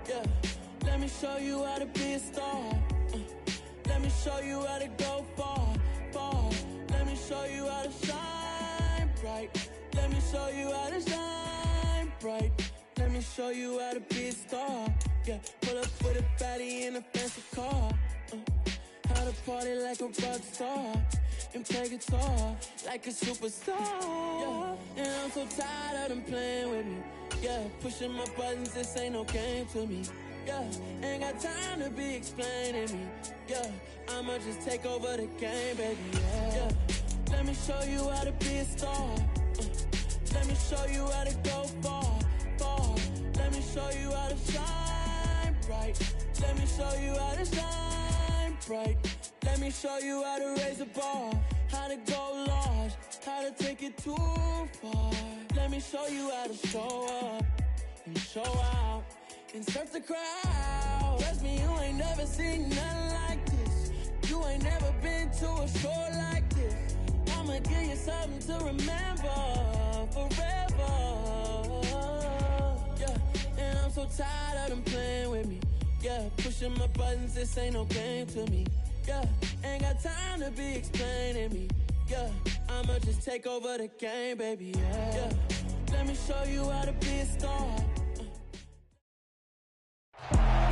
Yeah, let me show you how to be a star. Let me show you how to go far, far. Let me show you how to shine bright. Let me show you how to shine bright. Let me show you how to be a star. Yeah, pull up with a fatty in a fancy car. How to party like a rock star and play guitar like a superstar. Yeah, and I'm so tired of them playing with me. Yeah, pushing my buttons, this ain't no game to me. Yeah, ain't got time to be explaining me. Yeah, I'ma just take over the game, baby. Yeah, let me show you how to be a star. Let me show you how to go far, far. Let me show you how to shine bright. Let me show you how to shine bright. Let me show you how to raise a bar, how to go large, how to take it too far. Let me show you how to show up and show out and surf the crowd. Trust me, you ain't never seen nothing like this. You ain't never been to a show like this. I'ma give you something to remember forever. Yeah, and I'm so tired of them playing with me. Yeah, pushing my buttons, this ain't no game to me. Yeah, ain't got time to be explaining me. Yeah, I'ma just take over the game, baby. Yeah, let me show you how to be a star.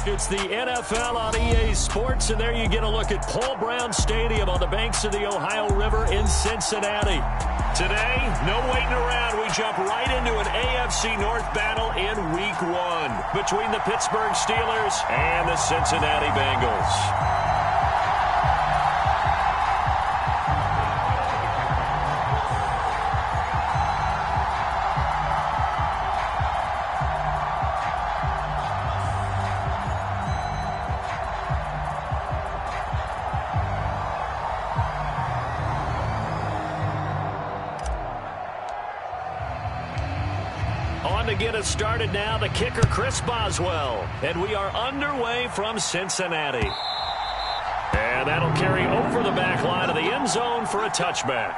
It's the NFL on EA Sports, and there you get a look at Paul Brown Stadium on the banks of the Ohio River in Cincinnati. Today, no waiting around. We jump right into an AFC North battle in Week 1 between the Pittsburgh Steelers and the Cincinnati Bengals. To get us started now, the kicker Chris Boswell, and we are underway from Cincinnati, and that'll carry over the back line of the end zone for a touchback.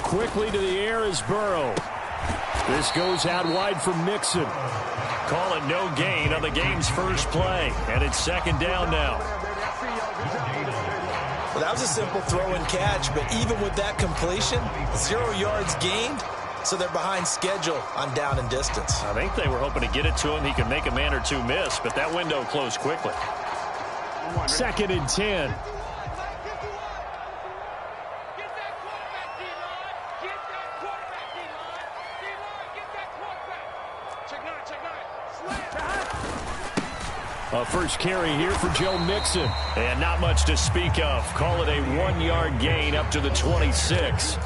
Quickly to the air is Burrow. This goes out wide for Mixon. Call it no gain on the game's first play, and it's second down now. Well, that was a simple throw and catch, but even with that completion, 0 yards gained, so they're behind schedule on down and distance. I think they were hoping to get it to him. He could make a man or two miss, but that window closed quickly. Second and 10. A first carry here for Joe Mixon. And not much to speak of. Call it a 1-yard gain up to the 26.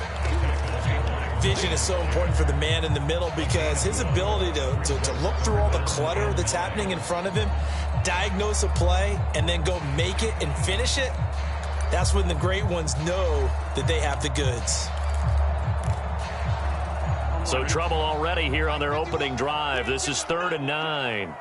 Vision is so important for the man in the middle because his ability to look through all the clutter that's happening in front of him, diagnose a play, and then go make it and finish it, that's when the great ones know that they have the goods. So trouble already here on their opening drive. This is 3rd and 9.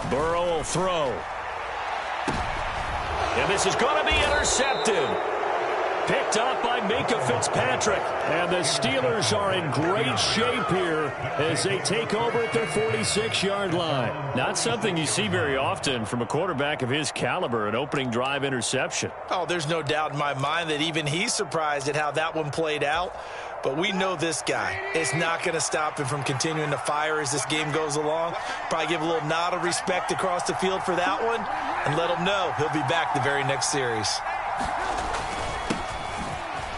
Burrow will throw. And this is going to be intercepted. Picked up by Minka Fitzpatrick. And the Steelers are in great shape here as they take over at their 46-yard line. Not something you see very often from a quarterback of his caliber, an opening drive interception. Oh, there's no doubt in my mind that even he's surprised at how that one played out. But we know this guy is not going to stop him from continuing to fire as this game goes along. Probably give a little nod of respect across the field for that one and let him know he'll be back the very next series.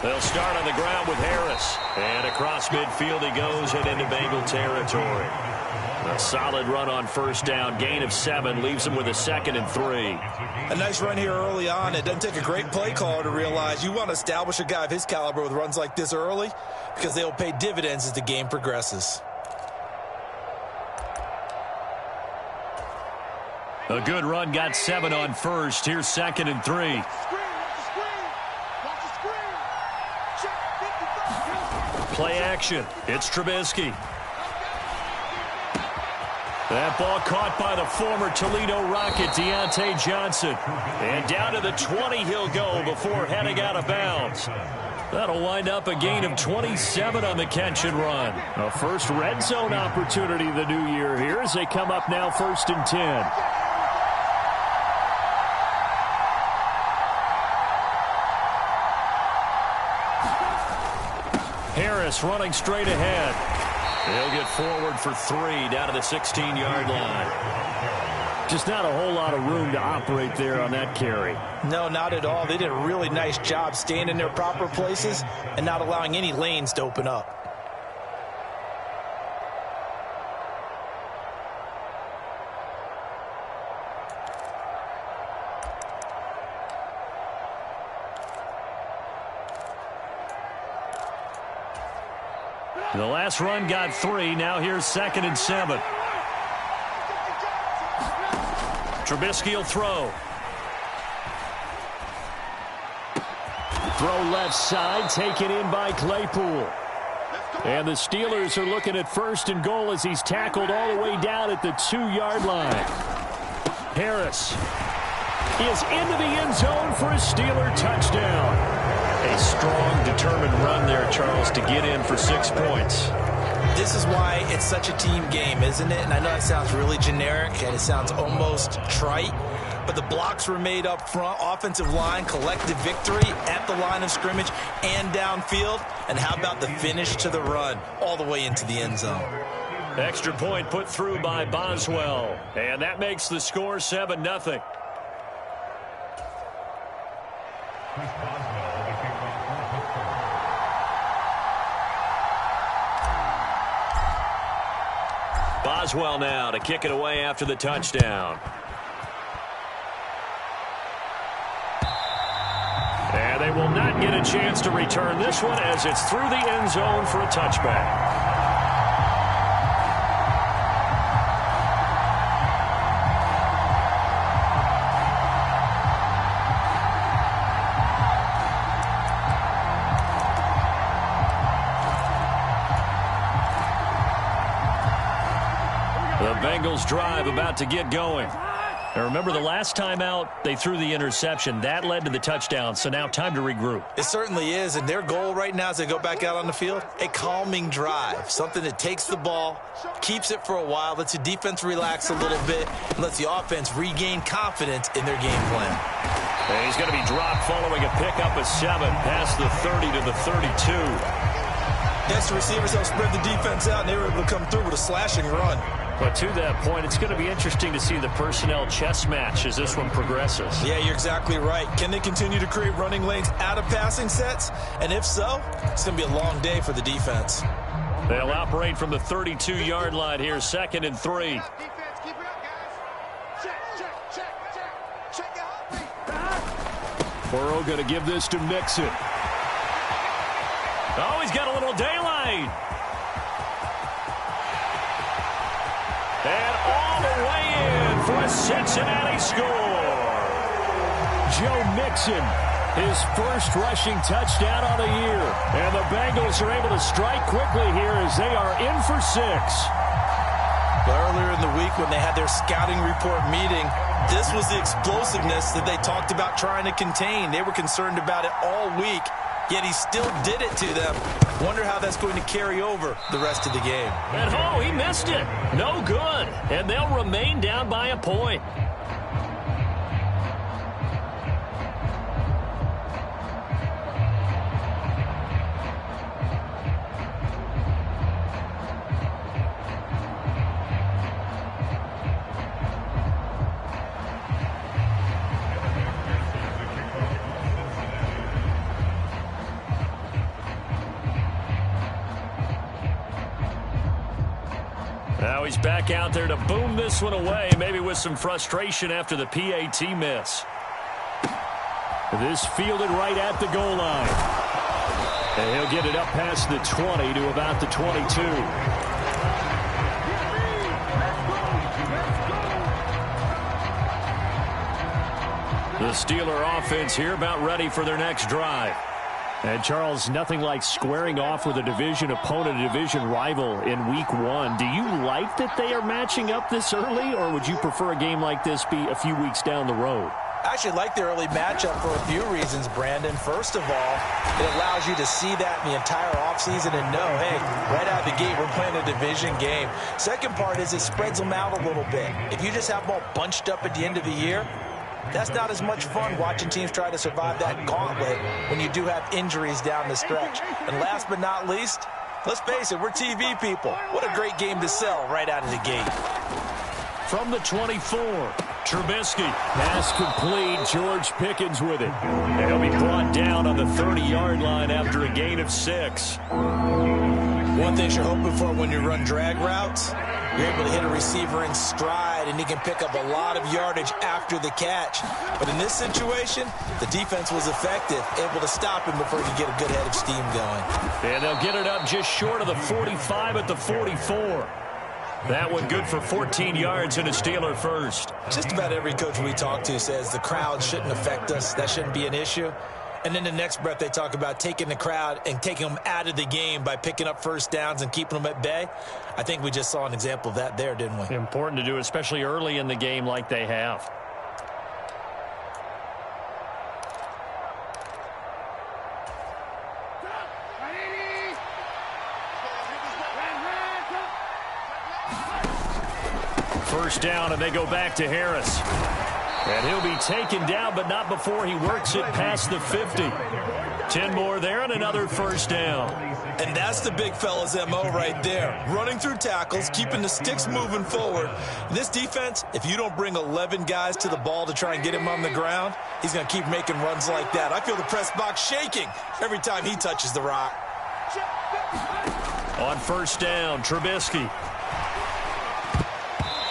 They'll start on the ground with Harris. And across midfield he goes and into Bengal territory. A solid run on first down. Gain of 7 leaves them with a 2nd and 3. A nice run here early on. It doesn't take a great play caller to realize you want to establish a guy of his caliber with runs like this early because they'll pay dividends as the game progresses. A good run, got 7 on first. Here's 2nd and 3. Play action. It's Trubisky. That ball caught by the former Toledo Rocket, Deontay Johnson. And down to the 20 he'll go before heading out of bounds. That'll wind up a gain of 27 on the catch and run. A first red zone opportunity the new year here as they come up now 1st and 10. Harris running straight ahead. He'll get forward for 3 down to the 16-yard line. Just not a whole lot of room to operate there on that carry. No, not at all. They did a really nice job staying in their proper places and not allowing any lanes to open up. The last run got 3. Now here's 2nd and 7. Trubisky will throw. Throw left side, taken in by Claypool. And the Steelers are looking at 1st and goal as he's tackled all the way down at the 2-yard line. Harris is into the end zone for a Steeler touchdown. A strong, determined run there, Charles, to get in for 6 points. This is why it's such a team game, isn't it? And I know that sounds really generic and it sounds almost trite, but the blocks were made up front. Offensive line, collective victory at the line of scrimmage and downfield. And how about the finish to the run all the way into the end zone? Extra point put through by Boswell. And that makes the score 7-0. Boswell now to kick it away after the touchdown. And they will not get a chance to return this one as it's through the end zone for a touchback. Bengals drive about to get going. Now remember, the last time out, they threw the interception. That led to the touchdown, so now time to regroup. It certainly is, and their goal right now as they go back out on the field, a calming drive, something that takes the ball, keeps it for a while, lets the defense relax a little bit, and lets the offense regain confidence in their game plan. And he's going to be dropped following a pickup of 7 past the 30 to the 32. Yes, the receivers help spread the defense out, and they were able to come through with a slashing run. But to that point, it's going to be interesting to see the personnel chess match as this one progresses. Yeah, you're exactly right. Can they continue to create running lanes out of passing sets? And if so, it's going to be a long day for the defense. They'll operate from the 32-yard line here, 2nd and 3. Burrow going to give this to Mixon. Oh, he's got a little daylight. And all the way in for a Cincinnati score. Joe Mixon, his first rushing touchdown on the year. And the Bengals are able to strike quickly here as they are in for 6. Earlier in the week when they had their scouting report meeting, this was the explosiveness that they talked about trying to contain. They were concerned about it all week, yet he still did it to them. Wonder how that's going to carry over the rest of the game. And oh, he missed it. No good. And they'll remain down by a point. Now he's back out there to boom this one away, maybe with some frustration after the PAT miss. This fielded right at the goal line. And he'll get it up past the 20 to about the 22. The Steeler offense here about ready for their next drive. And, Charles, nothing like squaring off with a division opponent, a division rival in week one. Do you like that they are matching up this early, or would you prefer a game like this be a few weeks down the road? I actually like the early matchup for a few reasons, Brandon. First of all, it allows you to see that in the entire offseason and know, hey, right out of the gate, we're playing a division game. Second part is it spreads them out a little bit. If you just have them all bunched up at the end of the year, that's not as much fun watching teams try to survive that gauntlet when you do have injuries down the stretch. And last but not least, let's face it, we're TV people. What a great game to sell right out of the gate. From the 24, Trubisky. Pass complete. George Pickens with it. And he'll be brought down on the 30-yard line after a gain of 6. One thing you're hoping for when you run drag routes, you're able to hit a receiver in stride, and he can pick up a lot of yardage after the catch. But in this situation, the defense was effective, able to stop him before he could get a good head of steam going. And they'll get it up just short of the 45 at the 44. That one good for 14 yards and a Steeler first. Just about every coach we talk to says the crowd shouldn't affect us. That shouldn't be an issue. And then the next breath they talk about taking the crowd and taking them out of the game by picking up first downs and keeping them at bay. I think we just saw an example of that there, didn't we? Important to do, especially early in the game like they have. First down, and they go back to Harris. And he'll be taken down, but not before he works it past the 50. 10 more there and another first down. And that's the big fella's MO right there. Running through tackles, keeping the sticks moving forward. This defense, if you don't bring 11 guys to the ball to try and get him on the ground, he's going to keep making runs like that. I feel the press box shaking every time he touches the rock. On first down, Trubisky.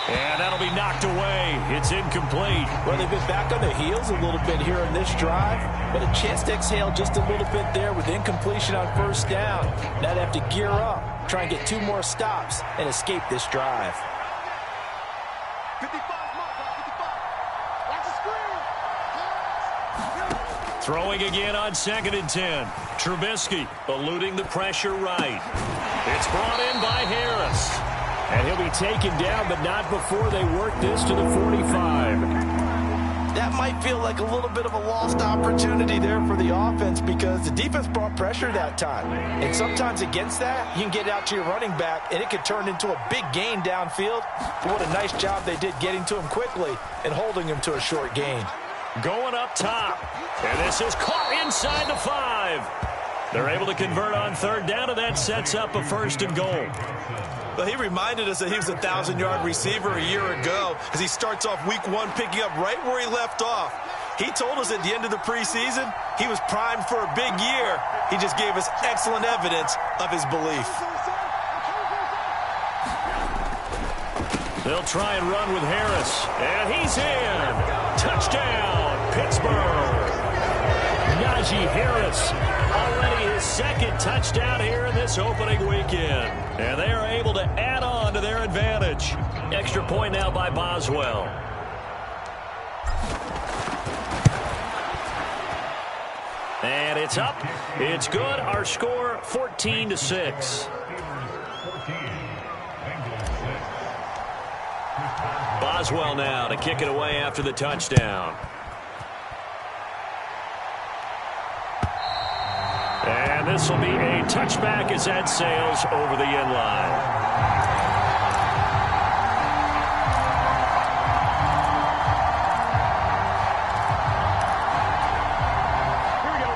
And that'll be knocked away. It's incomplete. Well, they've been back on their heels a little bit here in this drive, but a chance to exhale just a little bit there with incompletion on first down. Now they have to gear up, try and get 2 more stops, and escape this drive. 55, watch the screen. Throwing again on 2nd and 10. Trubisky eluding the pressure right. It's brought in by Harris. And he'll be taken down, but not before they work this to the 45. That might feel like a little bit of a lost opportunity there for the offense because the defense brought pressure that time. And sometimes against that, you can get out to your running back, and it could turn into a big gain downfield. But what a nice job they did getting to him quickly and holding him to a short gain. Going up top. And this is caught inside the 5. They're able to convert on third down, and that sets up a 1st and goal. Well, he reminded us that he was a 1,000-yard receiver a year ago as he starts off week 1 picking up right where he left off. He told us at the end of the preseason he was primed for a big year. He just gave us excellent evidence of his belief. They'll try and run with Harris. And he's in. Touchdown, Pittsburgh. Najee Harris, already his 2nd touchdown here in this opening weekend. And they are able to add on to their advantage. Extra point now by Boswell. And it's up. It's good. Our score, 14-6. Boswell now to kick it away after the touchdown. And this will be a touchback as that sails over the end line.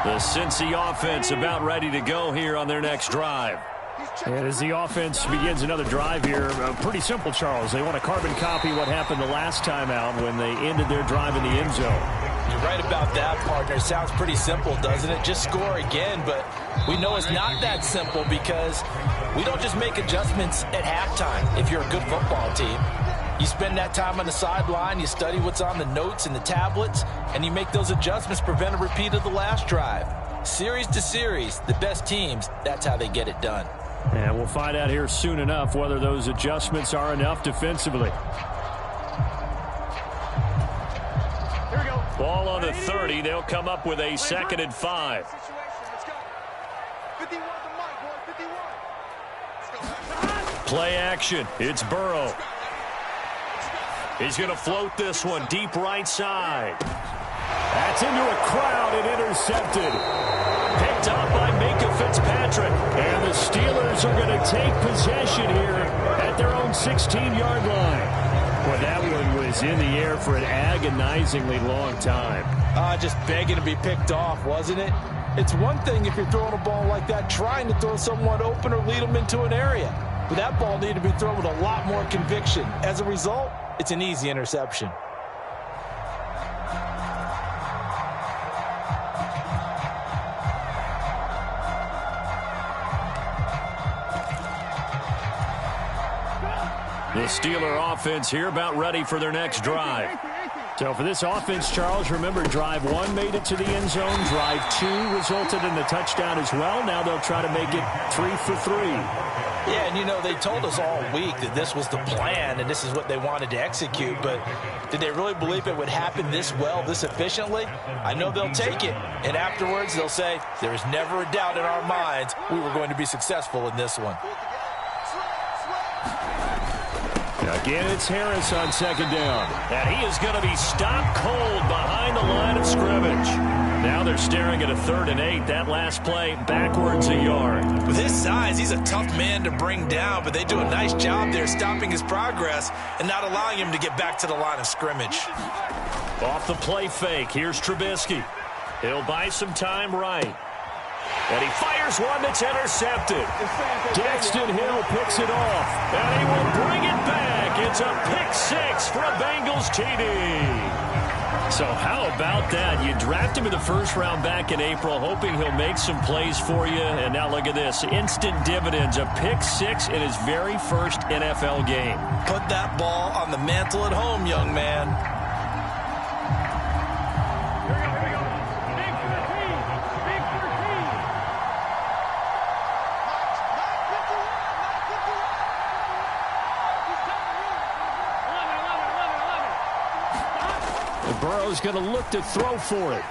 The Cincy offense about ready to go here on their next drive. And as the offense begins another drive here, pretty simple, Charles. They want to carbon copy what happened the last time out when they ended their drive in the end zone. You're right about that, partner. It sounds pretty simple, doesn't it? Just score again, but we know it's not that simple because we don't just make adjustments at halftime if you're a good football team. You spend that time on the sideline, you study what's on the notes and the tablets, and you make those adjustments to prevent a repeat of the last drive. Series to series, the best teams, that's how they get it done. And we'll find out here soon enough whether those adjustments are enough defensively. Ball on the 30. They'll come up with a 2nd and 5. Play action. It's Burrow. He's going to float this one deep right side. That's into a crowd and intercepted. Picked up by Minka Fitzpatrick. And the Steelers are going to take possession here at their own 16-yard line. Well, that one was in the air for an agonizingly long time. Just begging to be picked off, wasn't it? It's one thing if you're throwing a ball like that, trying to throw someone open or lead them into an area. But that ball needed to be thrown with a lot more conviction. As a result, it's an easy interception. The Steeler offense here about ready for their next drive. So for this offense, Charles, remember drive 1 made it to the end zone. Drive 2 resulted in a touchdown as well. Now they'll try to make it 3 for 3. Yeah, and you know, they told us all week that this was the plan and this is what they wanted to execute, but did they really believe it would happen this well, this efficiently? I know they'll take it, and afterwards they'll say, there is never a doubt in our minds we were going to be successful in this one. Again, it's Harris on 2nd down. And he is going to be stopped cold behind the line of scrimmage. Now they're staring at a 3rd and 8. That last play backwards a yard. With his size, he's a tough man to bring down, but they do a nice job there stopping his progress and not allowing him to get back to the line of scrimmage. Off the play fake, here's Trubisky. He'll buy some time right. And he fires one that's intercepted. Daxton Hill picks it off. And he will bring it back. It's a pick 6 for a Bengals TD. So how about that? You draft him in the 1st round back in April, hoping he'll make some plays for you. And now look at this. Instant dividends. A pick 6 in his very first NFL game. Put that ball on the mantle at home, young man. Burrow's going to look to throw for it.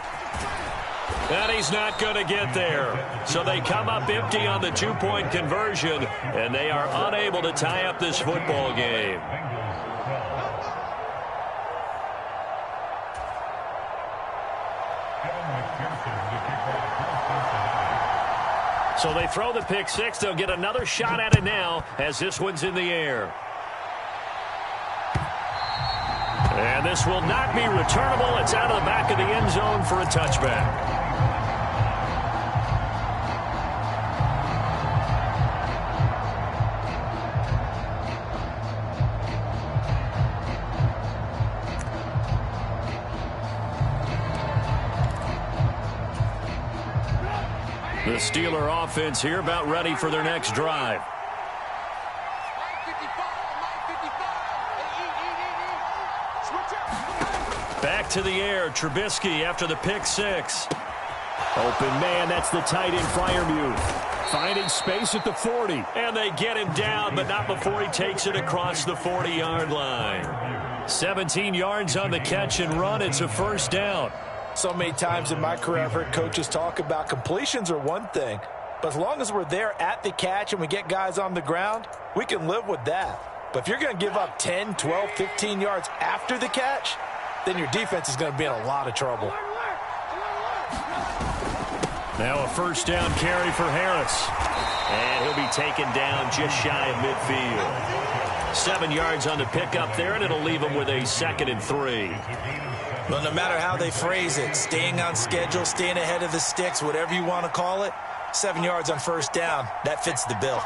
And he's not going to get there. So they come up empty on the 2-point conversion, and they are unable to tie up this football game. So they throw the pick 6. They'll get another shot at it now as this one's in the air. And this will not be returnable. It's out of the back of the end zone for a touchback. The Steeler offense here about ready for their next drive. Back to the air, Trubisky after the pick 6. Open man, that's the tight end Freiermuth. Finding space at the 40. And they get him down, but not before he takes it across the 40-yard line. 17 yards on the catch and run. It's a 1st down. So many times in my career I've heard coaches talk about completions are one thing, but as long as we're there at the catch and we get guys on the ground, we can live with that. But if you're going to give up 10, 12, 15 yards after the catch, then your defense is going to be in a lot of trouble. Now a 1st down carry for Harris. And he'll be taken down just shy of midfield. 7 yards on the pickup there, and it'll leave him with a 2nd and 3. Well, no matter how they phrase it, staying on schedule, staying ahead of the sticks, whatever you want to call it, 7 yards on 1st down, that fits the bill.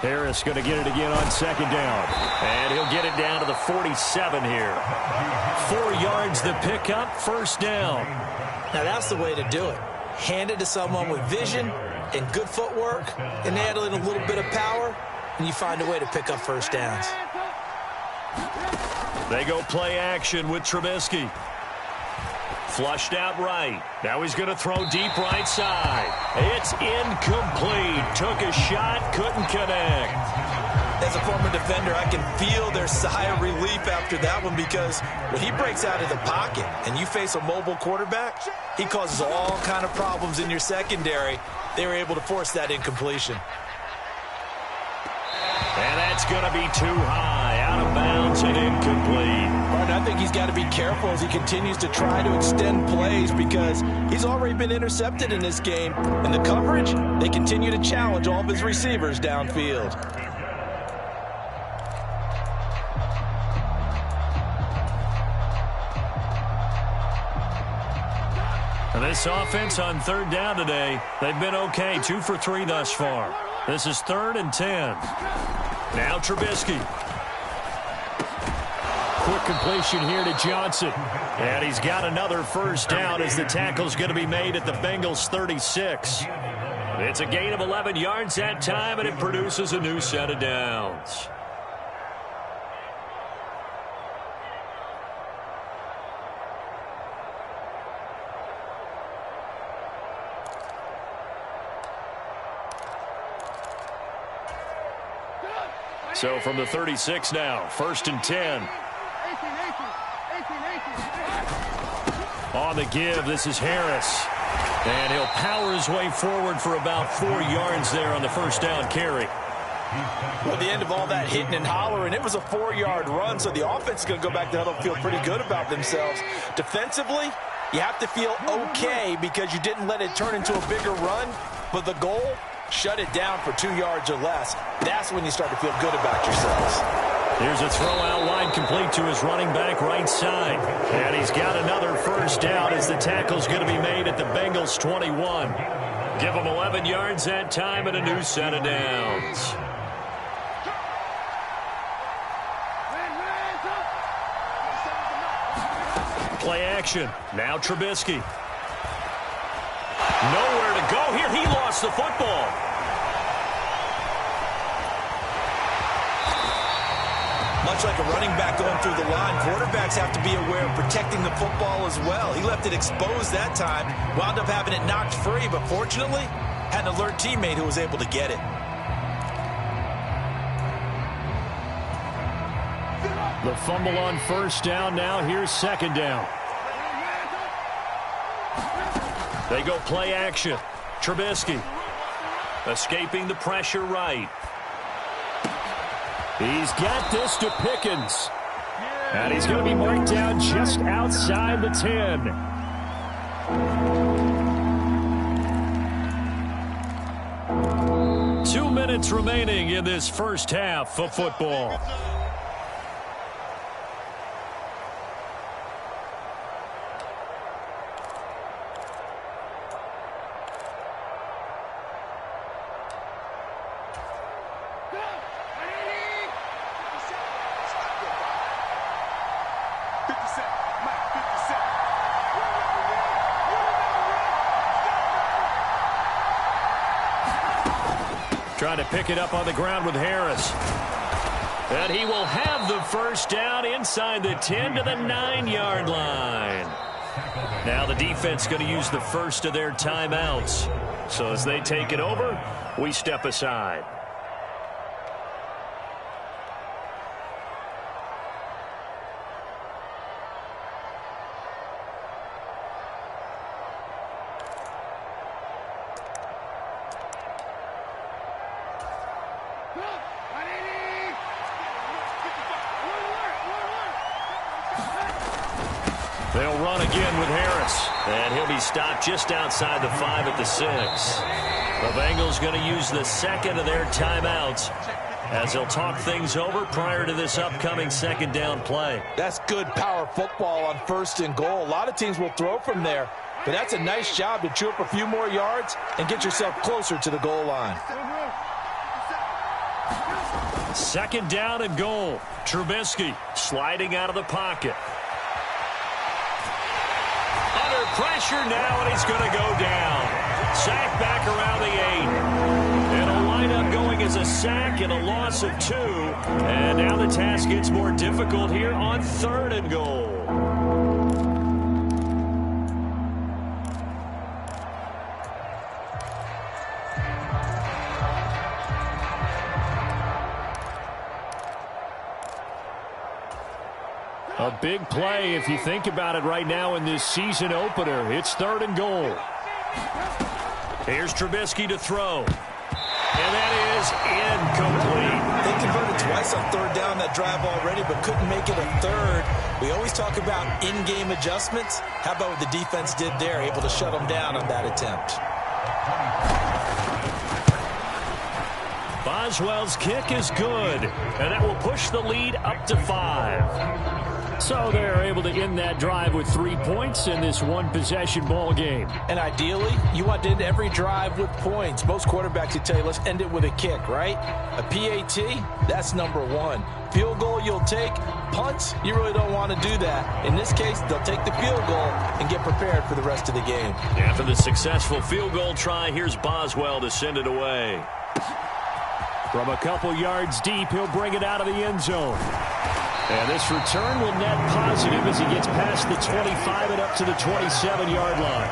Harris going to get it again on second down. And he'll get it down to the 47 here. 4 yards the pickup, first down. Now that's the way to do it. Hand it to someone with vision and good footwork, and add in a little bit of power, and you find a way to pick up first downs. They go play action with Trubisky. Flushed out right. Now he's going to throw deep right side. It's incomplete. Took a shot, couldn't connect. As a former defender, I can feel their sigh of relief after that one, because when he breaks out of the pocket and you face a mobile quarterback, he causes all kind of problems in your secondary. They were able to force that incompletion. And that's going to be too high, out of bounds and incomplete. I think he's got to be careful as he continues to try to extend plays, because he's already been intercepted in this game. And the coverage, they continue to challenge all of his receivers downfield. And this offense on third down today, they've been okay, 2 for 3 thus far. This is 3rd and 10. Now Trubisky. Quick completion here to Johnson. And he's got another first down as the tackle's going to be made at the Bengals' 36. It's a gain of 11 yards that time, and it produces a new set of downs. So from the 36 now, 1st and 10. On the give, this is Harris. And he'll power his way forward for about 4 yards there on the first down carry. Well, at the end of all that hitting and hollering, it was a 4-yard run, so the offense is going to go back to huddle and feel pretty good about themselves. Defensively, you have to feel okay because you didn't let it turn into a bigger run, but the goal, shut it down for 2 yards or less. That's when you start to feel good about yourselves. Here's a throw out wide, complete to his running back right side. And he's got another first down as the tackle's going to be made at the Bengals' 21. Give him 11 yards that time and a new set of downs. Play action. Now Trubisky. Nowhere to go here. He lost the football. Much like a running back going through the line, quarterbacks have to be aware of protecting the football as well. He left it exposed that time, wound up having it knocked free, but fortunately, had an alert teammate who was able to get it. The fumble on first down. Now here's second down. They go play action. Trubisky escaping the pressure right. He's got this to Pickens. And he's going to be marked down just outside the 10. Two minutes remaining in this first half of football. Trying to pick it up on the ground with Harris. And he will have the first down inside the 10 to the 9-yard line. Now the defense going to use the first of their timeouts. So as they take it over, we step aside. They'll run again with Harris. And he'll be stopped just outside the 5 at the 6. The Bengals going to use the second of their timeouts as they'll talk things over prior to this upcoming second down play. That's good power football on 1st and goal. A lot of teams will throw from there, but that's a nice job to chew up a few more yards and get yourself closer to the goal line. Second down and goal. Trubisky sliding out of the pocket. Under pressure now, and he's going to go down. Sack back around the 8. And a lineup going as a sack and a loss of 2. And now the task gets more difficult here on 3rd and goal. A big play if you think about it right now in this season opener. It's 3rd and goal. Here's Trubisky to throw. And that is incomplete. They converted twice on 3rd down that drive already, but couldn't make it a 3rd. We always talk about in-game adjustments. How about what the defense did there, able to shut them down on that attempt? Boswell's kick is good, and that will push the lead up to 5. So they're able to end that drive with 3 points in this one-possession ball game. And ideally, you want to end every drive with points. Most quarterbacks would tell you, let's end it with a kick, right? A PAT, that's number 1. Field goal you'll take. Punts, you really don't want to do that. In this case, they'll take the field goal and get prepared for the rest of the game. After the successful field goal try, here's Boswell to send it away. From a couple yards deep, he'll bring it out of the end zone. And this return will net positive as he gets past the 25 and up to the 27-yard line.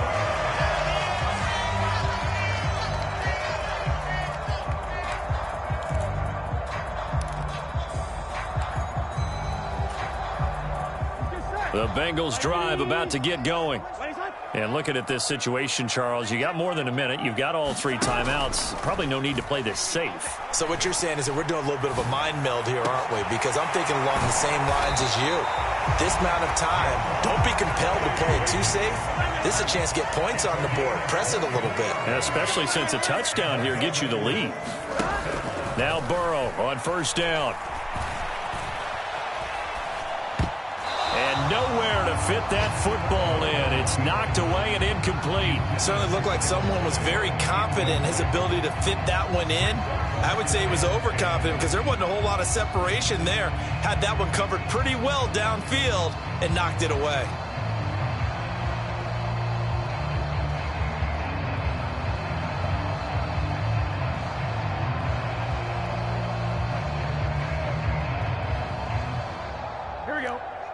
The Bengals drive about to get going. And looking at this situation, Charles, you got more than a minute. You've got all 3 timeouts. Probably no need to play this safe. So what you're saying is that we're doing a little bit of a mind meld here, aren't we? Because I'm thinking along the same lines as you. This amount of time, don't be compelled to play it too safe. This is a chance to get points on the board. Press it a little bit. And especially since a touchdown here gets you the lead. Now Burrow on 1st down. And nowhere to fit that football in. It's knocked away and incomplete. Certainly looked like someone was very confident in his ability to fit that one in. I would say he was overconfident because there wasn't a whole lot of separation there. Had that one covered pretty well downfield and knocked it away.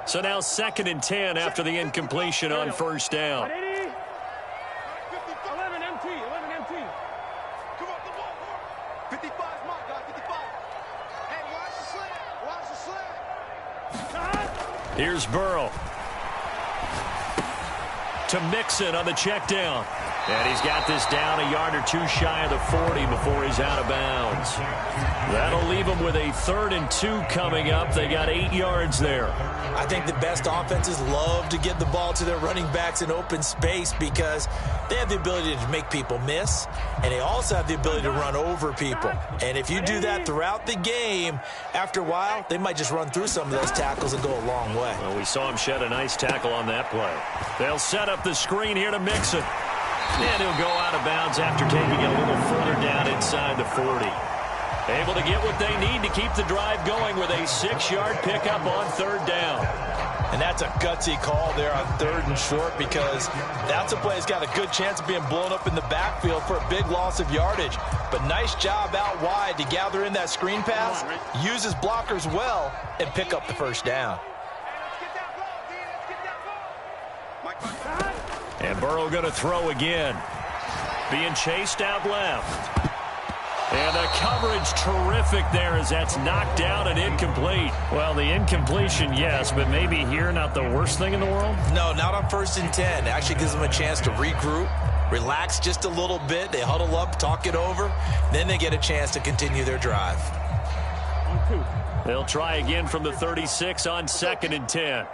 So now 2nd and 10 after the incompletion on 1st down. 11 MT. Come on, 55's mark, guys, 55. Hey, watch the slant. Here's Burrow. To Mixon on the check down. And he's got this down a yard or 2 shy of the 40 before he's out of bounds. That'll leave him with a 3rd and 2 coming up. They got 8 yards there. I think the best offenses love to get the ball to their running backs in open space because they have the ability to make people miss, and they also have the ability to run over people. And if you do that throughout the game, after a while, they might just run through some of those tackles and go a long way. Well, we saw him shed a nice tackle on that play. They'll set up the screen here to Mixon. And he'll go out of bounds after taking it a little further down inside the 40. Able to get what they need to keep the drive going with a 6-yard pickup on 3rd down. And that's a gutsy call there on 3rd and short because that's a play that's got a good chance of being blown up in the backfield for a big loss of yardage. But nice job out wide to gather in that screen pass, use his blockers well, and pick up the 1st down. And Burrow going to throw again. Being chased out left. And the coverage terrific there as that's knocked down and incomplete. Well, the incompletion, yes, but maybe here not the worst thing in the world? No, not on 1st and 10. It actually gives them a chance to regroup, relax just a little bit. They huddle up, talk it over. Then they get a chance to continue their drive. They'll try again from the 36 on 2nd and 10.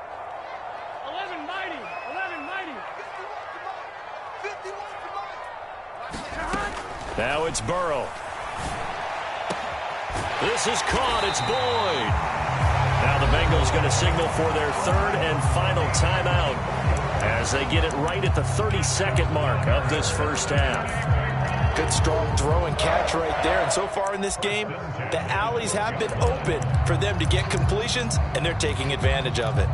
Now it's Burrow. This is caught. It's Boyd. Now the Bengals going to signal for their 3rd and final timeout as they get it right at the 32nd mark of this 1st half. Good, strong throw and catch right there. And so far in this game, the alleys have been open for them to get completions, and they're taking advantage of it.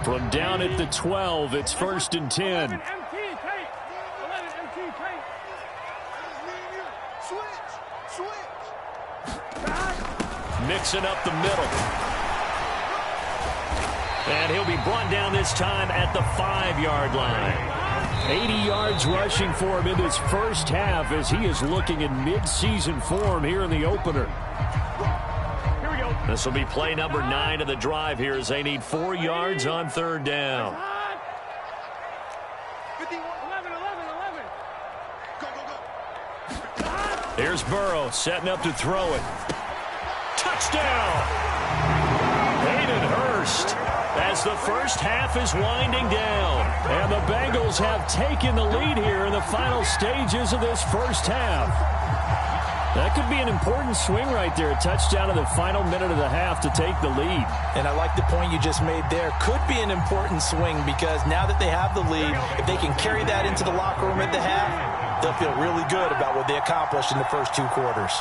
From down at the 12, it's 1st and 10. Mixing up the middle. And he'll be brought down this time at the 5-yard line. 80 yards rushing for him in this first half as he is looking in mid-season form here in the opener. This will be play number 9 of the drive here as they need 4 yards on 3rd down. 11. Here's Burrow setting up to throw it. Touchdown! Hayden Hurst as the first half is winding down. And the Bengals have taken the lead here in the final stages of this first half. That could be an important swing right there. A touchdown in the final minute of the half to take the lead. And I like the point you just made there. Could be an important swing because now that they have the lead, if they can carry that into the locker room at the half, they'll feel really good about what they accomplished in the first 2 quarters.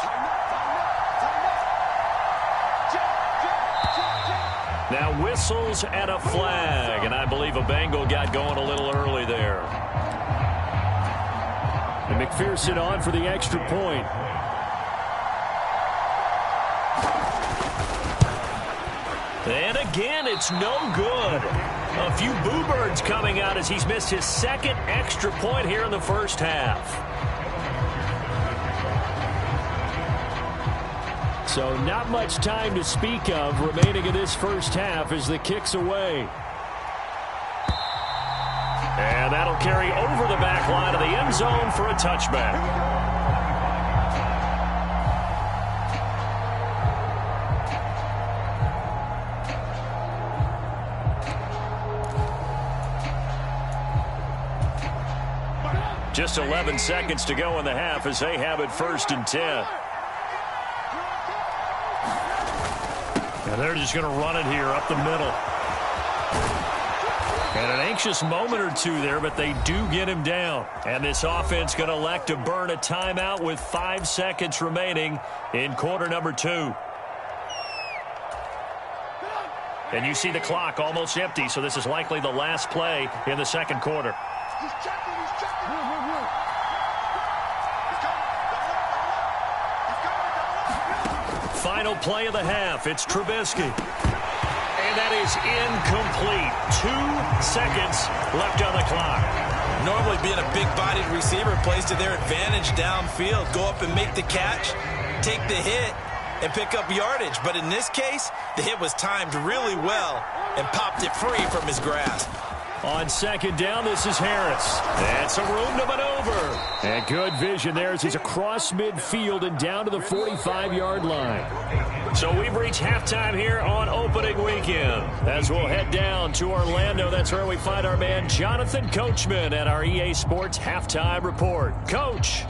Now whistles and a flag, and I believe a Bengal got going a little early there. And McPherson on for the extra point. And again, it's no good. A few boo birds coming out as he's missed his 2nd extra point here in the first half. So not much time to speak of remaining in this first half as the kick's away. And that'll carry over the back line of the end zone for a touchback. Just 11 seconds to go in the half as they have it 1st and 10. And they're just going to run it here up the middle. And an anxious moment or two there, but they do get him down. And this offense going to elect to burn a timeout with 5 seconds remaining in quarter number 2. And you see the clock almost empty, so this is likely the last play in the 2nd quarter. He's checking, he's checking. Final play of the half. It's Trubisky. And that is incomplete. 2 seconds left on the clock. Normally being a big-bodied receiver plays to their advantage downfield. Go up and make the catch, take the hit, and pick up yardage. But in this case, the hit was timed really well and popped it free from his grasp. On 2nd down, this is Harris. That's a room to maneuver. And good vision there as he's across midfield and down to the 45-yard line. So we've reached halftime here on opening weekend. As we'll head down to Orlando, that's where we find our man Jonathan Coachman at our EA Sports Halftime Report. Coach.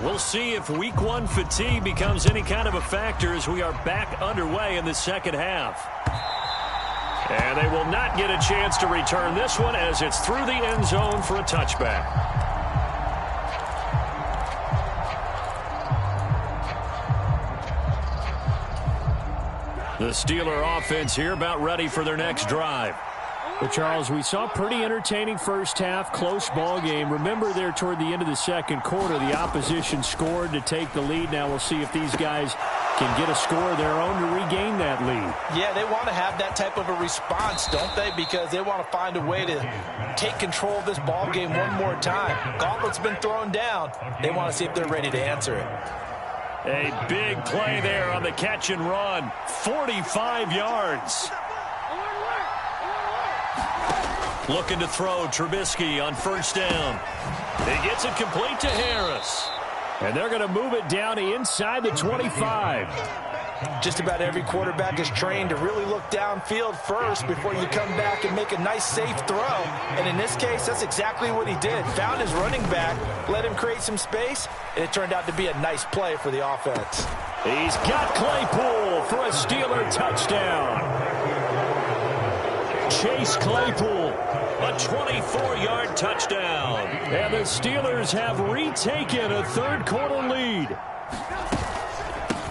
We'll see if week 1 fatigue becomes any kind of a factor as we are back underway in the 2nd half. And they will not get a chance to return this one as it's through the end zone for a touchback. The Steeler offense here about ready for their next drive. Well, Charles, we saw a pretty entertaining first half, close ball game. Remember there toward the end of the 2nd quarter, the opposition scored to take the lead. Now we'll see if these guys can get a score of their own to regain that lead. Yeah, they want to have that type of a response, don't they? Because they want to find a way to take control of this ball game one more time. Gauntlet's been thrown down. They want to see if they're ready to answer it. A big play there on the catch and run. 45 yards. Looking to throw Trubisky on 1st down. He gets it complete to Harris. And they're going to move it down to inside the 25. Just about every quarterback is trained to really look downfield first before you come back and make a nice, safe throw. And in this case, that's exactly what he did. Found his running back, let him create some space, and it turned out to be a nice play for the offense. He's got Claypool for a Steeler touchdown. Chase Claypool, a 24-yard touchdown. And the Steelers have retaken a third-quarter lead.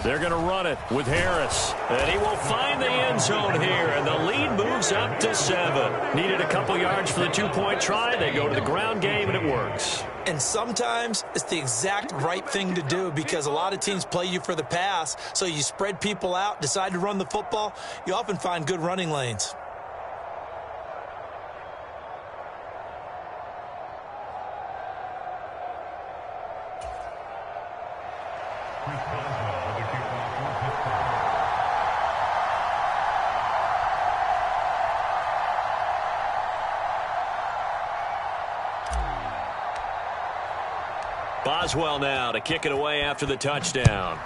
They're going to run it with Harris. And he will find the end zone here. And the lead moves up to 7. Needed a couple yards for the two-point try. They go to the ground game, and it works. And sometimes it's the exact right thing to do because a lot of teams play you for the pass. So you spread people out, decide to run the football. You often find good running lanes. Boswell now to kick it away after the touchdown.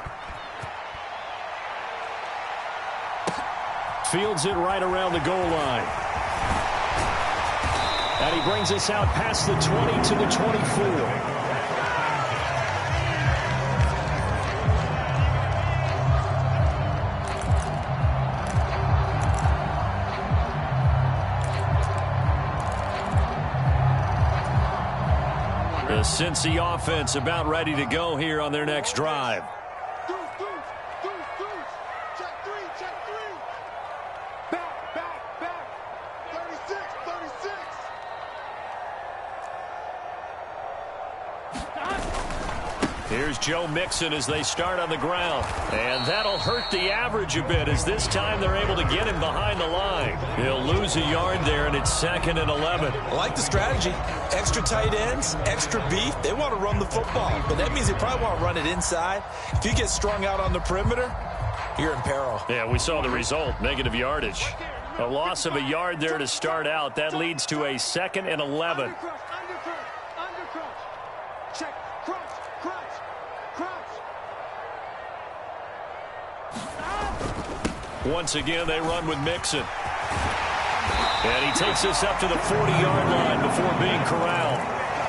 Fields it right around the goal line. And he brings us out past the 20 to the 24. The Cincy offense about ready to go here on their next drive. Check three. Back. 36. Here's Joe Mixon as they start on the ground. And that'll hurt the average a bit as this time they're able to get him behind the line. He'll lose a yard there, and it's 2nd and 11. I like the strategy. Extra tight ends, extra beef. They want to run the football, but that means they probably want to run it inside. If you get strung out on the perimeter, you're in peril. Yeah, we saw the result, negative yardage. A loss of a yard there to start out. That leads to a 2nd and 11. Under crunch. Check, crunch. Once again, they run with Mixon. And he takes us up to the 40-yard line before being corralled.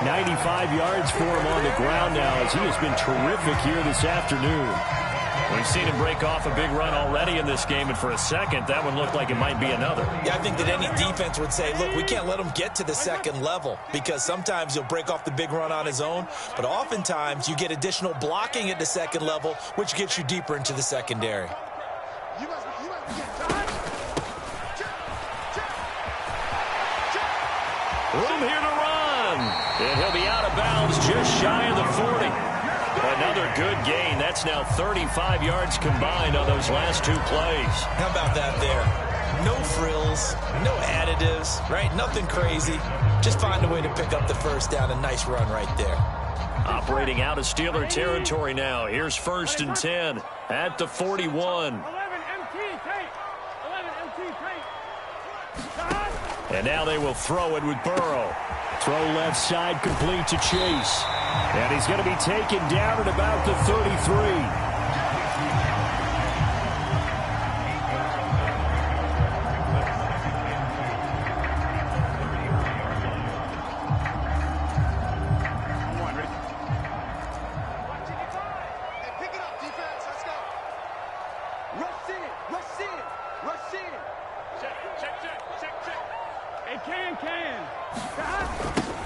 95 yards for him on the ground now as he has been terrific here this afternoon. We've seen him break off a big run already in this game, and for a second, that one looked like it might be another. Yeah, I think that any defense would say, look, we can't let him get to the second level because sometimes he'll break off the big run on his own, but oftentimes you get additional blocking at the second level, which gets you deeper into the secondary. Room here to run. And he'll be out of bounds just shy of the 40. Another good gain. That's now 35 yards combined on those last two plays. How about that there? No frills, no additives, right? Nothing crazy. Just find a way to pick up the first down. A nice run right there. Operating out of Steeler territory now. Here's 1st and 10 at the 41. And now they will throw it with Burrow. Throw left side complete to Chase. And he's going to be taken down at about the 33.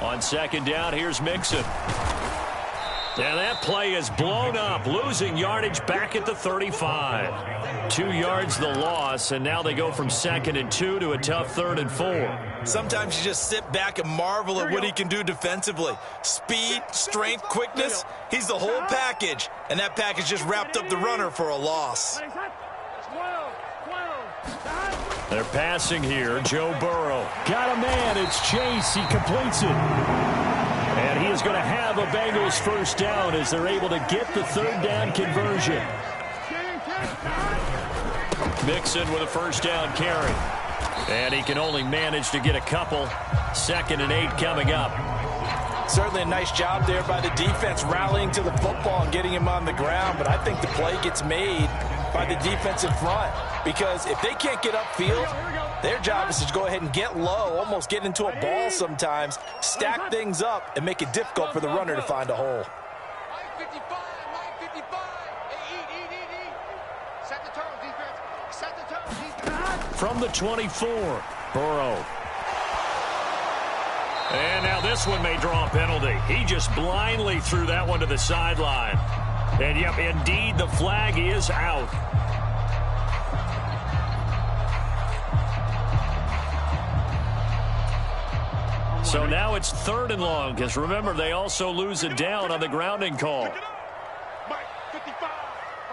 On 2nd down, here's Mixon. And that play is blown up, losing yardage back at the 35. 2 yards the loss, and now they go from 2nd and 2 to a tough 3rd and 4. Sometimes you just sit back and marvel at what he can do defensively. Speed, strength, quickness, he's the whole package. And that package just wrapped up the runner for a loss. They're passing here. Joe Burrow. Got a man. It's Chase. He completes it. And he is going to have a Bengals first down as they're able to get the 3rd down conversion. Mixon with a first down carry. And he can only manage to get a couple. 2nd and 8 coming up. Certainly a nice job there by the defense rallying to the football and getting him on the ground. But I think the play gets made by the defensive front, because if they can't get upfield, their job is to go ahead and get low, almost get into a ball sometimes, stack things up, and make it difficult for the runner to find a hole. Mike 55, Mike 55. Hey, eat. Set the tone, defense. Set the tone, defense. From the 24, Burrow. And now this one may draw a penalty. He just blindly threw that one to the sideline. And, yep, indeed, the flag is out. So now it's 3rd and long, because remember, they also lose a down on the grounding call. Mike 55.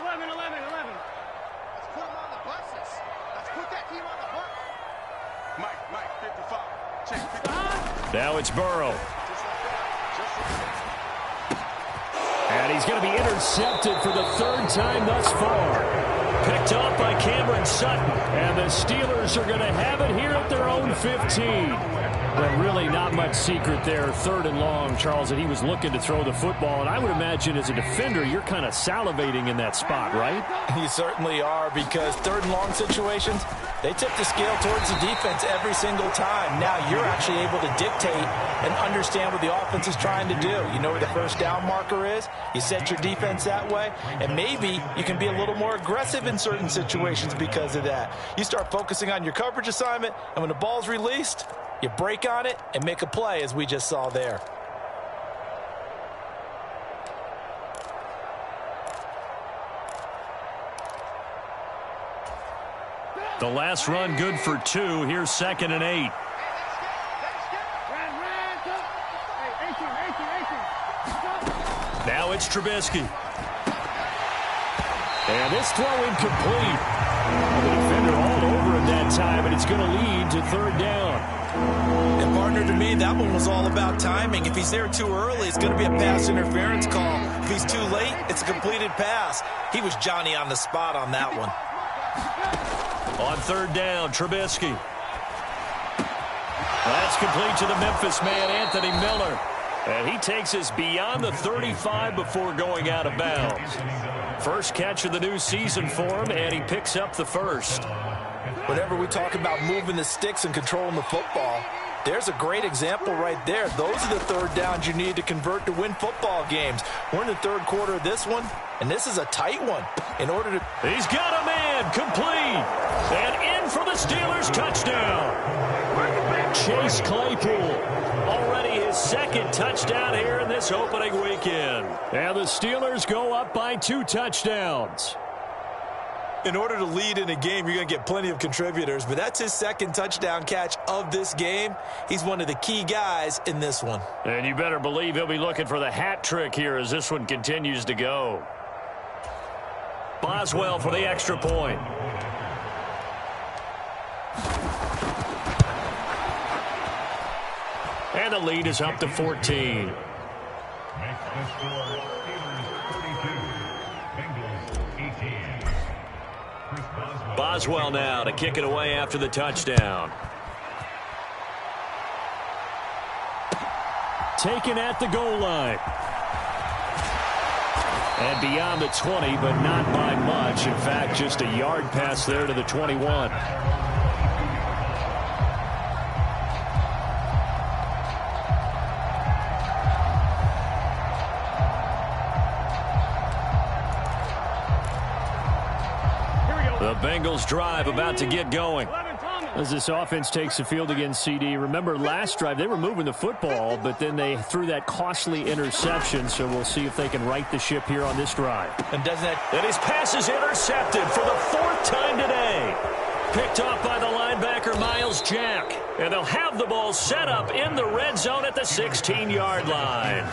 11. Let's put them on the buses. Let's put that team on the bus. Mike 55. Check 55. Now it's Burrow. And he's going to be intercepted for the 3rd time thus far. Picked off by Cameron Sutton. And the Steelers are going to have it here at their own 15. But really not much secret there. 3rd and long, Charles, that he was looking to throw the football. And I would imagine as a defender, you're kind of salivating in that spot, right? You certainly are, because 3rd and long situations, they tip the scale towards the defense every single time. Now you're actually able to dictate and understand what the offense is trying to do. You know where the first down marker is. You set your defense that way, and maybe you can be a little more aggressive in certain situations because of that. You start focusing on your coverage assignment, and when the ball's released, you break on it and make a play, as we just saw there. The last run good for 2. Here's 2nd and 8. Now it's Trubisky. And this throw incomplete. The defender all over him that time, and it's going to lead to 3rd down. And partner, to me, that one was all about timing. If he's there too early, it's going to be a pass interference call. If he's too late, it's a completed pass. He was Johnny on the spot on that one. On 3rd down, Trubisky. That's complete to the Memphis man, Anthony Miller. And he takes us beyond the 35 before going out of bounds. First catch of the new season for him, and he picks up the 1st. Whenever we talk about moving the sticks and controlling the football, there's a great example right there. Those are the 3rd downs you need to convert to win football games. We're in the 3rd quarter of this one, and this is a tight one. In order to... He's got a man, complete, and in for the Steelers touchdown. Chase Claypool, already his 2nd touchdown here in this opening weekend. And the Steelers go up by 2 touchdowns. In order to lead in a game, you're going to get plenty of contributors, but that's his 2nd touchdown catch of this game. He's one of the key guys in this one. And you better believe he'll be looking for the hat trick here as this one continues to go. Boswell for the extra point. And the lead is up to 14. Boswell now to kick it away after the touchdown. Taken at the goal line. And beyond the 20, but not by much. In fact, just a yard pass there to the 21. The Bengals drive about to get going. As this offense takes the field against CD, remember last drive they were moving the football, but then they threw that costly interception, so we'll see if they can right the ship here on this drive. And his pass is intercepted for the 4th time today. Picked off by the linebacker Miles Jack, and they'll have the ball set up in the red zone at the 16-yard line.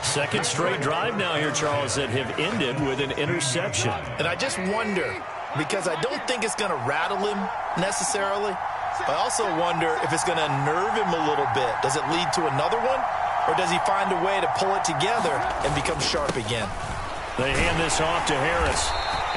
2nd straight drive now here, Charles, that have ended with an interception. And I just wonder, because I don't think it's going to rattle him necessarily, but I also wonder if it's going to nerve him a little bit. Does it lead to another one, or does he find a way to pull it together and become sharp again? They hand this off to Harris.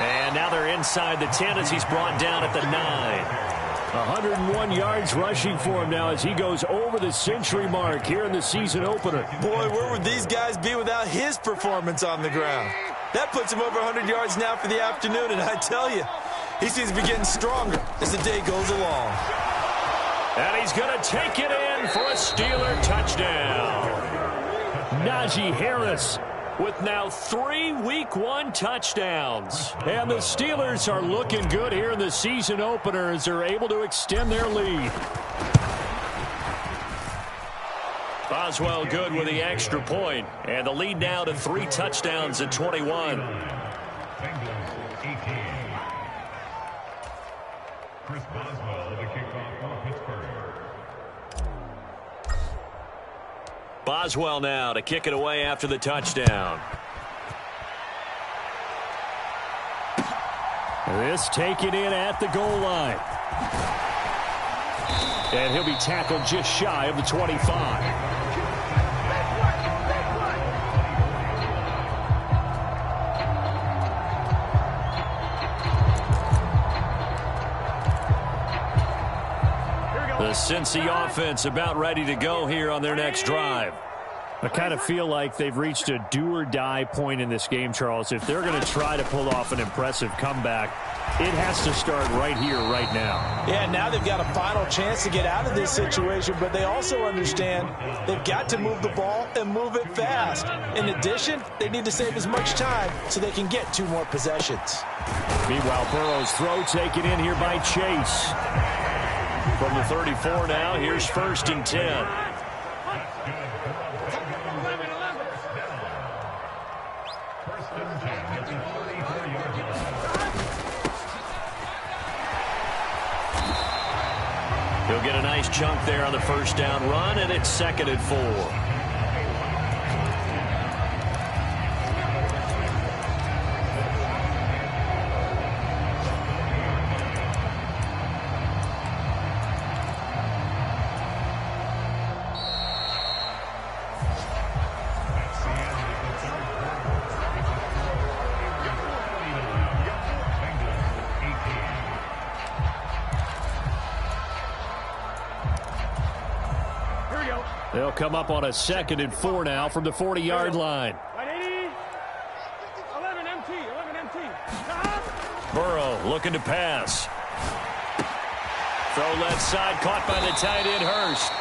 And now they're inside the 10 as he's brought down at the 9. 101 yards rushing for him now as he goes over the century mark here in the season opener. Boy, where would these guys be without his performance on the ground? That puts him over 100 yards now for the afternoon, and I tell you, he seems to be getting stronger as the day goes along. And he's going to take it in for a Steeler touchdown. Najee Harris with now 3 Week 1 touchdowns. And the Steelers are looking good here in the season opener as they're able to extend their lead. Boswell good with the extra point, and the lead now to 3 touchdowns at 21. Chris Boswell, the kickoff for Pittsburgh. Boswell now to kick it away after the touchdown. This taken in at the goal line. And he'll be tackled just shy of the 25. The Cincy offense about ready to go here on their next drive. I kind of feel like they've reached a do-or-die point in this game, Charles. If they're going to try to pull off an impressive comeback, it has to start right here, right now. Yeah, now they've got a final chance to get out of this situation, but they also understand they've got to move the ball and move it fast. In addition, they need to save as much time so they can get 2 more possessions. Meanwhile, Burrow's throw taken in here by Chase. From the 34 now, here's 1st and 10. He'll get a nice chunk there on the 1st down run, and it's 2nd and 4. They'll come up on a 2nd and 4 now from the 40-yard line. 11 MT. Burrow looking to pass. Throw left side, caught by the tight end Hurst.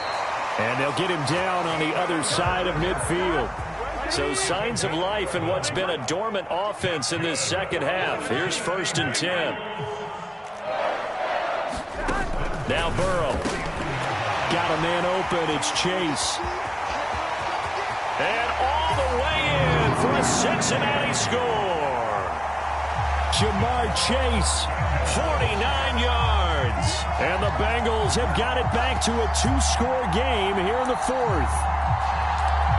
And they'll get him down on the other side of midfield. So signs of life in what's been a dormant offense in this second half. Here's 1st and 10. Now Burrow. Got a man open. It's Chase. And all the way in for a Cincinnati score. Jamar Chase. 49 yards. And the Bengals have got it back to a 2-score game here in the 4th.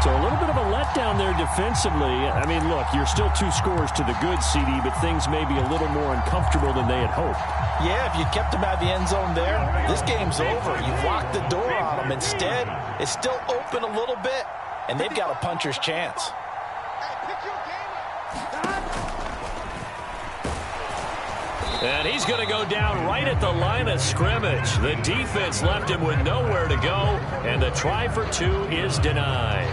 So a little bit of a letdown there defensively. I mean, look, you're still 2 scores to the good, CD, but things may be a little more uncomfortable than they had hoped. Yeah, if you kept them out of the end zone there, this game's over. You've locked the door on them. Instead, it's still open a little bit, and they've got a puncher's chance. And he's going to go down right at the line of scrimmage. The defense left him with nowhere to go, and the try for 2 is denied.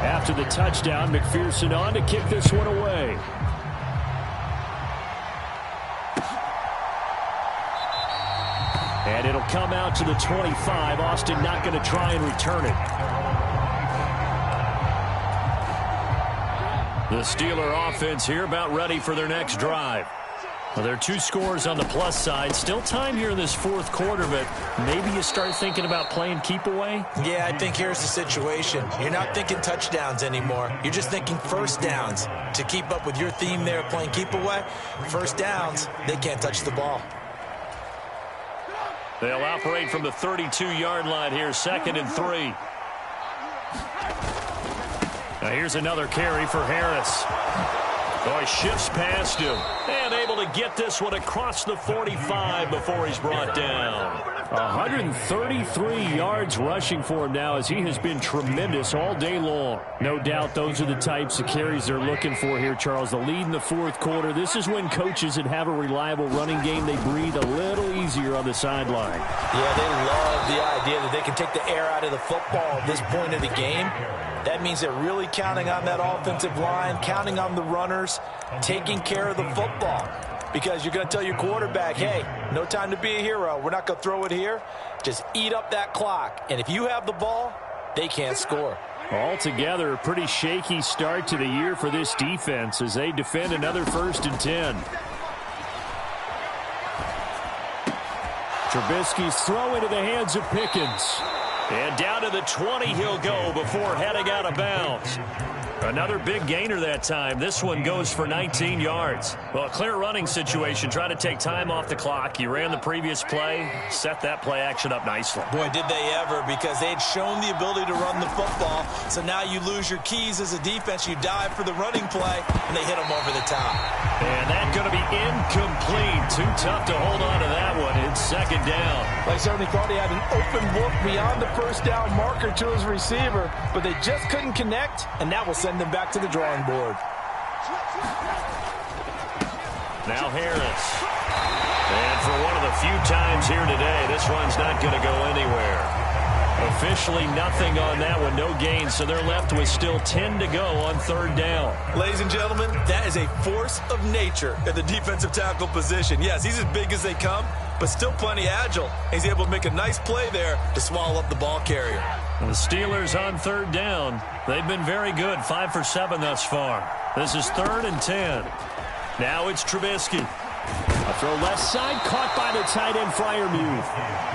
After the touchdown, McPherson on to kick this one away. And it'll come out to the 25. Austin not going to try and return it. The Steeler offense here about ready for their next drive. Well, there are 2 scores on the plus side. Still time here in this 4th quarter, but maybe you start thinking about playing keep away? Yeah, I think here's the situation. You're not thinking touchdowns anymore. You're just thinking 1st downs. To keep up with your theme there playing keep away, 1st downs, they can't touch the ball. They'll operate from the 32-yard line here, 2nd and 3. Now here's another carry for Harris. Oh, he shifts past him. And able to get this one across the 45 before he's brought down. 133 yards rushing for him now, as he has been tremendous all day long. No doubt those are the types of carries they're looking for here, Charles. The lead in the fourth quarter. This is when coaches that have a reliable running game, they breathe a little easier on the sideline. Yeah, they love the idea that they can take the air out of the football at this point of the game. That means they're really counting on that offensive line, counting on the runners, taking care of the football. Because you're going to tell your quarterback, hey, no time to be a hero. We're not going to throw it here. Just eat up that clock. And if you have the ball, they can't score. Altogether, a pretty shaky start to the year for this defense as they defend another 1st and 10. Trubisky's throw into the hands of Pickens. And down to the 20 he'll go before heading out of bounds. Another big gainer that time. This one goes for 19 yards. Well, a clear running situation. Try to take time off the clock. You ran the previous play, set that play action up nicely. Boy, did they ever, because they had shown the ability to run the football. So now you lose your keys as a defense. You dive for the running play, and they hit them over the top. And that's going to be incomplete. Too tough to hold on to that one. It's 2nd down. They certainly thought he had an open look beyond the 1st down marker to his receiver, but they just couldn't connect, and that will send them back to the drawing board. Now Harris. And for one of the few times here today, this one's not going to go anywhere. Officially nothing on that one, no gain, so they're left with still 10 to go on 3rd down. Ladies and gentlemen, that is a force of nature at the defensive tackle position. Yes, he's as big as they come, but still plenty agile. He's able to make a nice play there to swallow up the ball carrier. The Steelers on 3rd down. They've been very good, 5 for 7 thus far. This is 3rd and 10. Now it's Trubisky. A throw left side, caught by the tight end Freiermuth.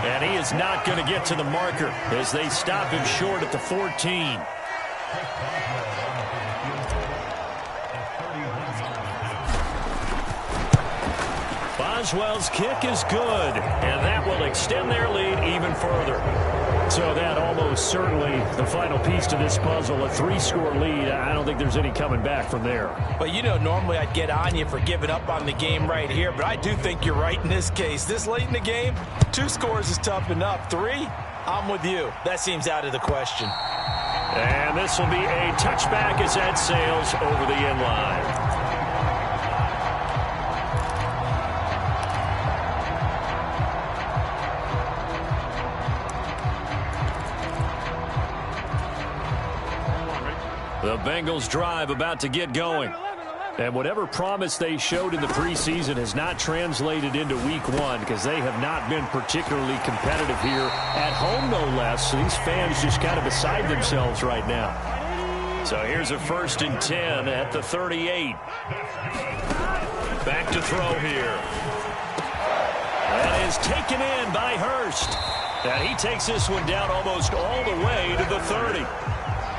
And he is not going to get to the marker as they stop him short at the 14. Boswell's kick is good, and that will extend their lead even further. So that almost certainly the final piece to this puzzle, a 3-score lead. I don't think there's any coming back from there. But, you know, normally I'd get on you for giving up on the game right here, but I do think you're right in this case. This late in the game, 2 scores is tough enough. 3, I'm with you. That seems out of the question. And this will be a touchback as that sails over the end line. The Bengals drive about to get going. And whatever promise they showed in the preseason has not translated into week 1 because they have not been particularly competitive here at home, no less. So these fans just kind of beside themselves right now. So here's a 1st and 10 at the 38. Back to throw here. That is taken in by Hurst. And he takes this one down almost all the way to the 30.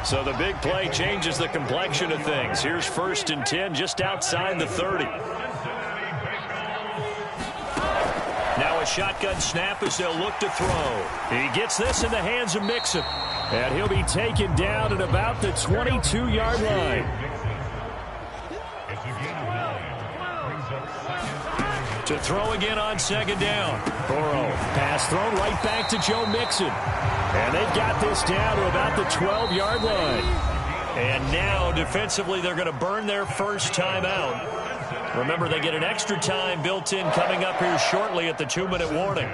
So the big play changes the complexion of things. Here's 1st and 10 just outside the 30. Now a shotgun snap as they'll look to throw. He gets this in the hands of Mixon. And he'll be taken down at about the 22-yard line. To throw again on 2nd down. Burrow, pass thrown right back to Joe Mixon. And they've got this down to about the 12-yard line. And now, defensively, they're going to burn their first time out. Remember, they get an extra time built in coming up here shortly at the 2-minute warning.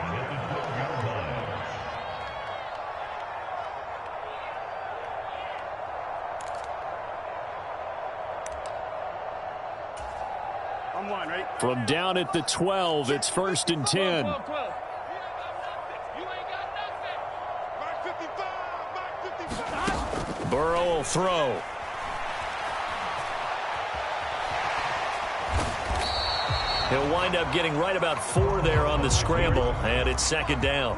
From down at the 12, it's 1st and 10. Burrow will throw. He'll wind up getting right about 4 there on the scramble, and it's 2nd down.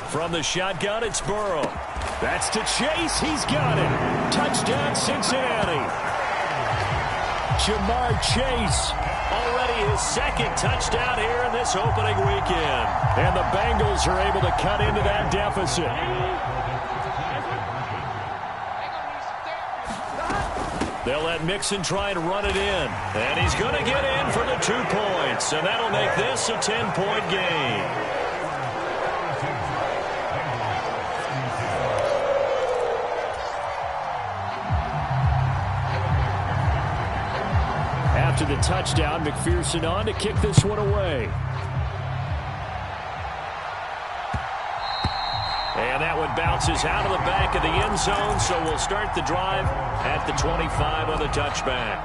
From the shotgun, it's Burrow. That's to Chase. He's got it. Touchdown, Cincinnati. Jamar Chase, already his 2nd touchdown here in this opening weekend. And the Bengals are able to cut into that deficit. They'll let Mixon try and run it in. And he's going to get in for the 2 points. And that'll make this a 10-point game. After the touchdown, McPherson on to kick this one away. And that one bounces out of the back of the end zone, so we'll start the drive at the 25 on the touchback.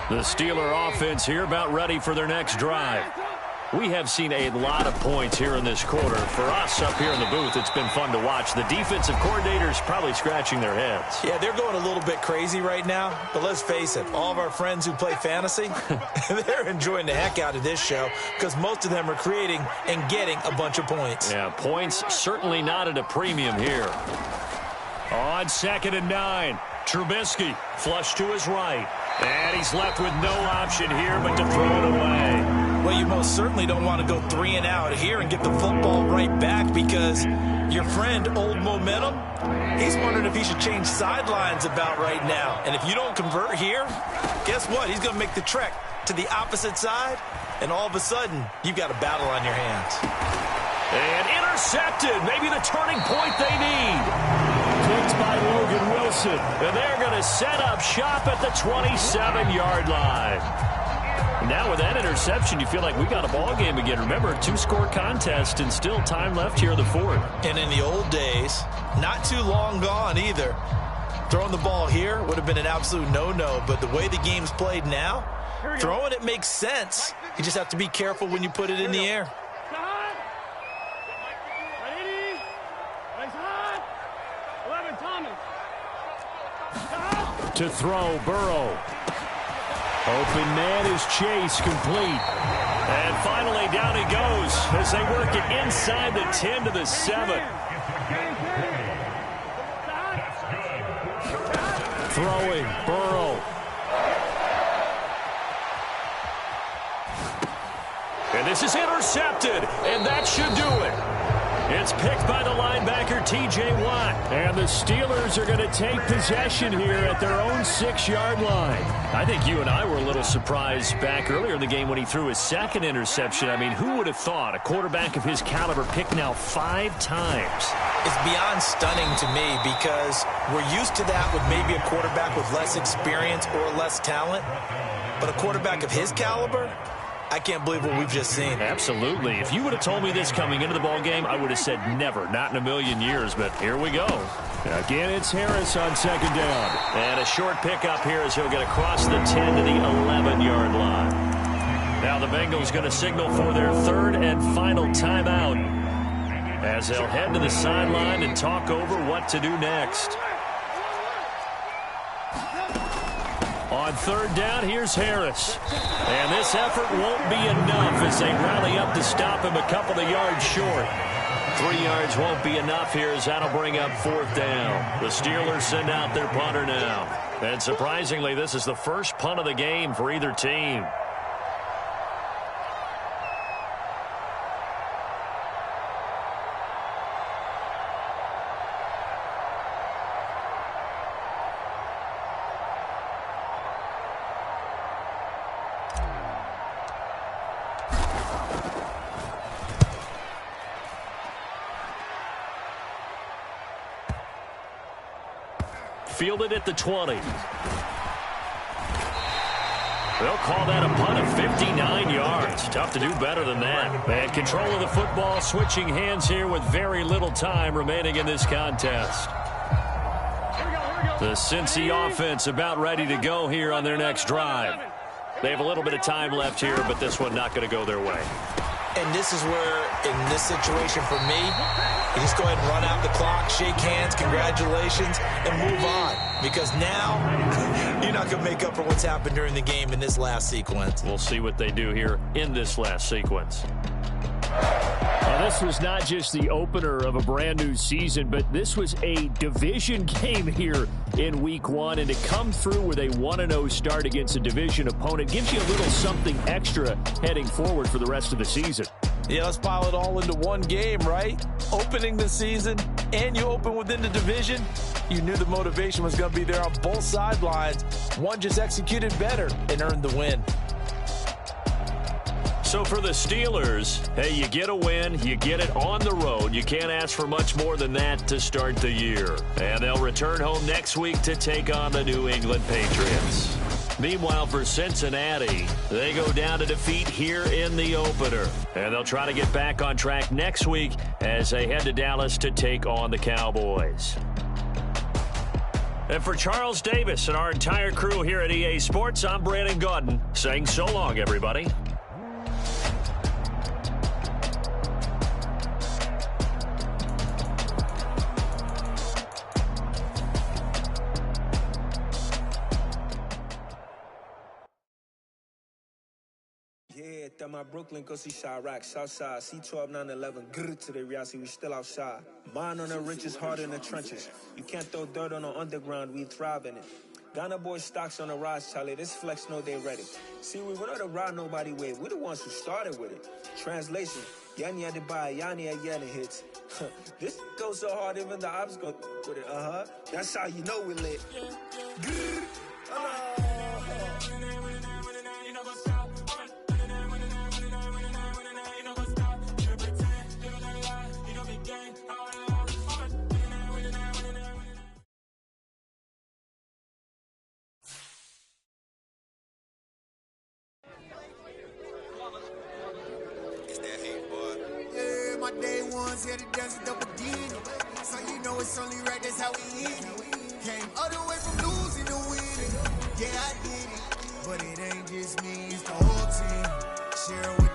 The Steeler offense here about ready for their next drive. We have seen a lot of points here in this quarter. For us up here in the booth, it's been fun to watch. The defensive coordinators probably scratching their heads. Yeah, they're going a little bit crazy right now. But let's face it, all of our friends who play fantasy, they're enjoying the heck out of this show because most of them are creating and getting a bunch of points. Yeah, points certainly not at a premium here. On 2nd and 9, Trubisky flush to his right. And he's left with no option here but to throw it away. Well, you most certainly don't want to go 3 and out here and get the football right back because your friend, Old Momentum, he's wondering if he should change sidelines about right now. And if you don't convert here, guess what? He's going to make the trek to the opposite side, and all of a sudden, you've got a battle on your hands. And intercepted. Maybe the turning point they need. Picked by Logan Wilson. And they're going to set up shop at the 27-yard line. Now with that interception, you feel like we got a ball game again. Remember, 2-score contest and still time left here in the 4th. And in the old days, not too long gone either, throwing the ball here would have been an absolute no-no. But the way the game's played now, throwing it makes sense. You just have to be careful when you put it in the air. To throw, Burrow. Open man is Chase, complete. And finally down he goes as they work it inside the 10 to the 7. Throwing, Burrow. And this is intercepted, and that should do it. It's picked by the linebacker, T.J. Watt. And the Steelers are going to take possession here at their own 6-yard line. I think you and I were a little surprised back earlier in the game when he threw his 2nd interception. I mean, who would have thought a quarterback of his caliber picked now 5 times? It's beyond stunning to me because we're used to that with maybe a quarterback with less experience or less talent. But a quarterback of his caliber, I can't believe what we've just seen. Absolutely. If you would have told me this coming into the ball game, I would have said never, not in a million years. But here we go. Again, it's Harris on 2nd down. And a short pickup here as he'll get across the 10 to the 11-yard line. Now the Bengals going to signal for their 3rd and final timeout as they'll head to the sideline and talk over what to do next. On 3rd down, here's Harris. And this effort won't be enough as they rally up to stop him a couple of yards short. 3 yards won't be enough here as that'll bring up 4th down. The Steelers send out their punter now. And surprisingly, this is the first punt of the game for either team. Fielded at the 20. They'll call that a punt of 59 yards. Tough to do better than that. And control of the football, switching hands here with very little time remaining in this contest. The Cincy offense about ready to go here on their next drive. They have a little bit of time left here, but this one not going to go their way. And this is where, in this situation for me, you just go ahead and run out the clock, shake hands, congratulations, and move on. Because now, you're not going to make up for what's happened during the game in this last sequence. We'll see what they do here in this last sequence. Now, this was not just the opener of a brand new season, but this was a division game here in week 1. And to come through with a 1-0 start against a division opponent gives you a little something extra heading forward for the rest of the season. Yeah, let's pile it all into one game, right? Opening the season and you open within the division, you knew the motivation was going to be there on both sidelines. One just executed better and earned the win. So for the Steelers, hey, you get a win, you get it on the road. You can't ask for much more than that to start the year. And they'll return home next week to take on the New England Patriots. Meanwhile, for Cincinnati, they go down to defeat here in the opener. And they'll try to get back on track next week as they head to Dallas to take on the Cowboys. And for Charles Davis and our entire crew here at EA Sports, I'm Brandon Gaudin saying so long, everybody. Yeah, that my Brooklyn, go see Chirac, Southside, C12, 911, grrr to the reality, we still outside. Mine on the riches, hard in the trenches. You can't throw dirt on the underground, we thrive in it. Ghana boys stocks on the rise, Charlie, this flex know they ready. See, we were not a ride nobody wave, we the ones who started with it. Translation, Yanni had to buy, Yanni had Yanni hits. This goes so hard, even the ops go with it, That's how you know we lit. Grrr, Day ones here to dance it up again. So you know it's only right, that's how we eat it. Came all the way from losing to winning. Yeah, I did it. But it ain't just me, it's the whole team. Share with